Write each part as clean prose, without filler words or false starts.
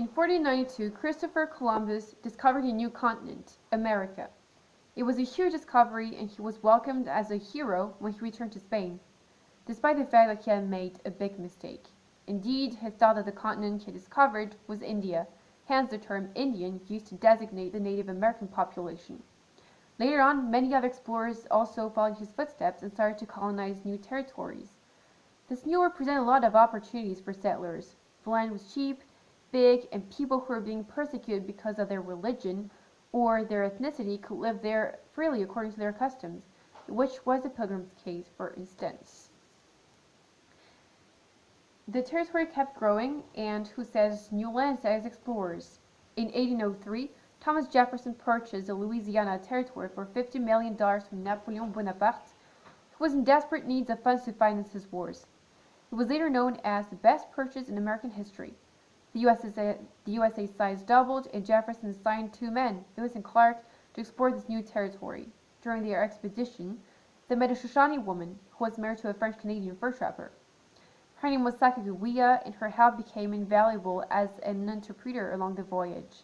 In 1492, Christopher Columbus discovered a new continent, America. It was a huge discovery and he was welcomed as a hero when he returned to Spain, despite the fact that he had made a big mistake. Indeed, he thought that the continent he discovered was India, hence the term Indian used to designate the Native American population. Later on, many other explorers also followed his footsteps and started to colonize new territories. This new world presented a lot of opportunities for settlers. The land was cheap, big, and people who were being persecuted because of their religion or their ethnicity could live there freely according to their customs, which was the Pilgrims' case, for instance. The territory kept growing, and who says new lands as explorers? In 1803, Thomas Jefferson purchased the Louisiana Territory for $50 million from Napoleon Bonaparte, who was in desperate need of funds to finance his wars. It was later known as the best purchase in American history. The USA size doubled, and Jefferson assigned two men, Lewis and Clark, to explore this new territory. During their expedition, they met a Shoshone woman who was married to a French-Canadian fur trapper. Her name was Sacagawea, and her help became invaluable as an interpreter along the voyage.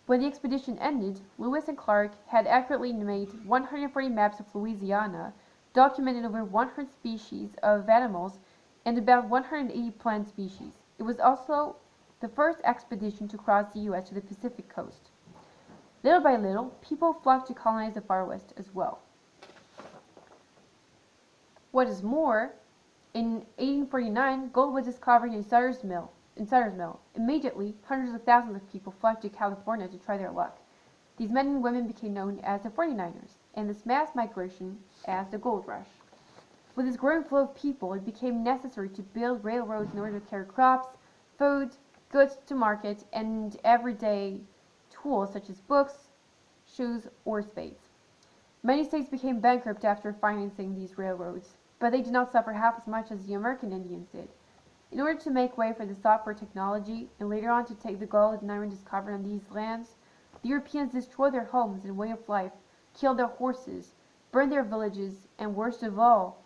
When the expedition ended, Lewis and Clark had accurately made 140 maps of Louisiana, documented over 100 species of animals and about 180 plant species. It was also the first expedition to cross the U.S. to the Pacific coast. Little by little, people flocked to colonize the far west as well. What is more, in 1849, gold was discovered in Sutter's Mill. Immediately, hundreds of thousands of people flocked to California to try their luck. These men and women became known as the 49ers, and this mass migration as the Gold Rush. With this growing flow of people, it became necessary to build railroads in order to carry crops, food, goods to market, and everyday tools such as books, shoes, or spades. Many states became bankrupt after financing these railroads, but they did not suffer half as much as the American Indians did. In order to make way for the software technology and later on to take the gold and iron discovered on these lands, the Europeans destroyed their homes and way of life, killed their horses, burned their villages, and worst of all,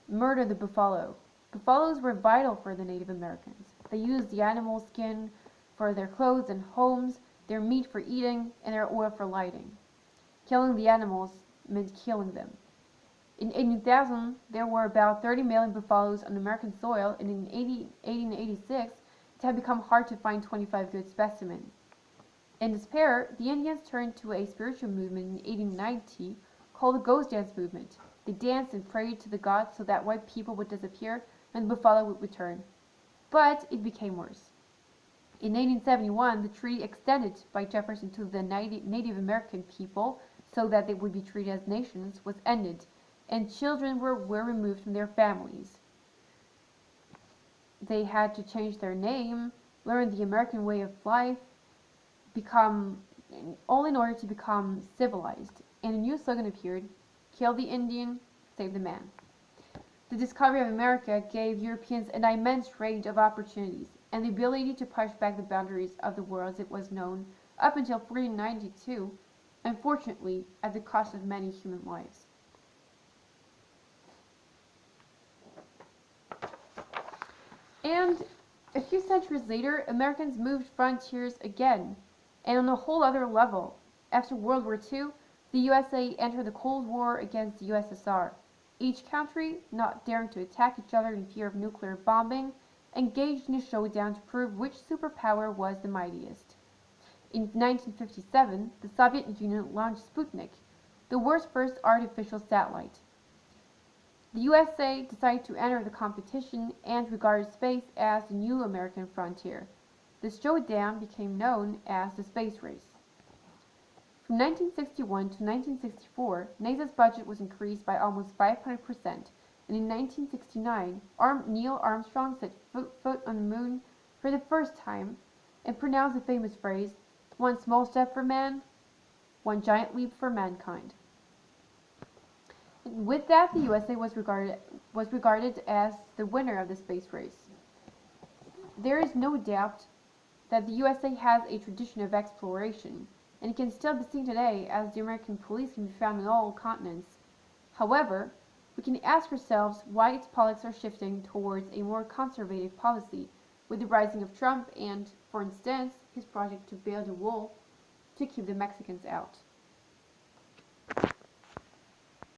murdered the buffalo. Buffaloes were vital for the Native Americans. They used the animal skin for their clothes and homes, their meat for eating, and their oil for lighting. Killing the animals meant killing them. In 18,000, there were about 30 million buffaloes on American soil, and in 1886, it had become hard to find 25 good specimens. In despair, the Indians turned to a spiritual movement in 1890 called the Ghost Dance Movement. They danced and prayed to the gods so that white people would disappear and the buffalo would return. But it became worse. In 1871, the treaty extended by Jefferson to the Native American people so that they would be treated as nations was ended, and children were removed from their families. They had to change their name, learn the American way of life, all in order to become civilized. And a new slogan appeared: kill the Indian, save the man. The discovery of America gave Europeans an immense range of opportunities and the ability to push back the boundaries of the world as it was known up until 1492, unfortunately at the cost of many human lives. And a few centuries later, Americans moved frontiers again, and on a whole other level. After World War II, the USA entered the Cold War against the USSR. Each country, not daring to attack each other in fear of nuclear bombing, engaged in a showdown to prove which superpower was the mightiest. In 1957, the Soviet Union launched Sputnik, the world's first artificial satellite. The USA decided to enter the competition and regarded space as the new American frontier. This showdown became known as the space race. From 1961 to 1964, NASA's budget was increased by almost 500%, and in 1969, Neil Armstrong set foot on the moon for the first time and pronounced the famous phrase, "One small step for man, one giant leap for mankind." With that, the USA was regarded as the winner of the space race. There is no doubt that the USA has a tradition of exploration, and it can still be seen today as the American police can be found on all continents. However, we can ask ourselves why its politics are shifting towards a more conservative policy, with the rising of Trump and, for instance, his project to bail the wall to keep the Mexicans out.